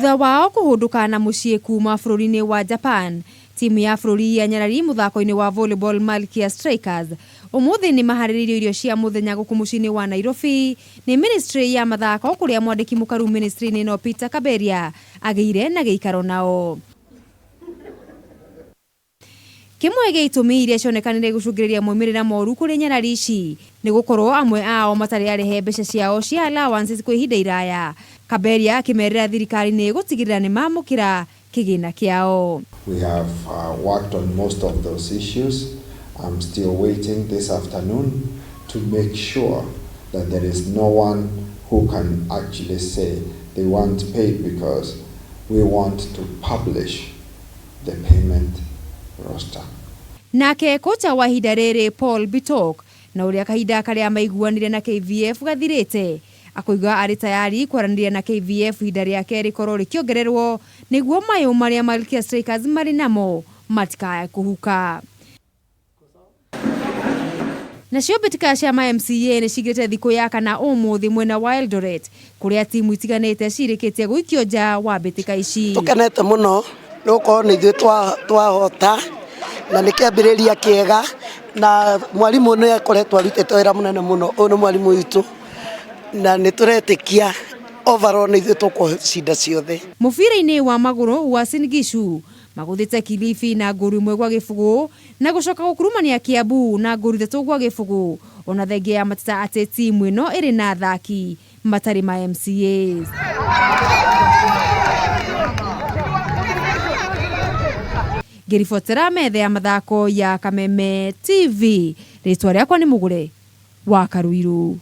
Thutha wao kuhunduka na muciĩ kuma bũrũri-inĩ wa Japan, timu ya bũrũri ya Nyarari muthako-inĩ wa volleyball Malkia Strikers umuthi ni maharĩrĩirio irio cia muthenya gũkũ muciĩ-inĩ wa Nairobi ni ministry ya mathako kũrĩa mwandĩki mũkaru ministry-inĩ no Peter Kaberia agĩire na gĩikaro nao. Kimwe gĩa itũmi iria cionekanire gũcũngĩrĩria moimĩrĩra moru kũrĩ Nyarari ici nĩ gũkorwo amwe ao matarĩ arehe mbeca ciao cia allowances kwa ihinda iraya. Kaberia akĩmerĩra thirikari nĩ gũtigĩrĩra nĩ mamũkĩra kĩgĩna kĩao. We have worked on most of those issues. I'm still waiting this afternoon to make sure that there is no one who can actually say they want paid, because we want to publish the payment roster. Nake kocha wa ihinda rĩrĩ Paul Bitok na ũrĩa kahinda karĩa maiguanire na KVF gathirĩte akoiga arĩ tayari kwaranĩria na KVF ihinda rĩake rĩkorwo rĩkĩongererwo nĩguo mayũ marĩa Malkia Strikers marĩ namo matikae kũhuka. Nacio mbĩtĩka cia MCA nĩ cigĩte thikũ ya kana ũmũthĩ mwena wa Eldoret kũrĩa timu itiganĩte cirĩkĩtie gũikio nja wa mbĩtĩka ici. Tũkenete mũno nĩgũkorwo nĩ ithuĩ twahota na nĩ kĩambĩrĩria kĩega, na mwarimu nĩ akoretwo arutĩte wĩra mũnene mũno. Ũyũ nĩ mwarimu witũ na nĩ tũretĩkia overall nĩ ithuĩ tũkũcinda ciothe. Mũbira-inĩ wa magũrũ wa Singishu magũthĩte Kilifi na ngũru ĩmwe gwa gĩbũgũ na gũcoka gũkurumania Kiambu na ngũru ithatũ gwa gĩbũgũ, ona thengia ya mateta atĩ timu ĩno ĩrĩ na athaki matarĩ ma MCAs. Ngĩribotera metha ya mathako ya Kameme TV, rĩtwa rĩakwa nĩ Mũgũre wa Karuiru.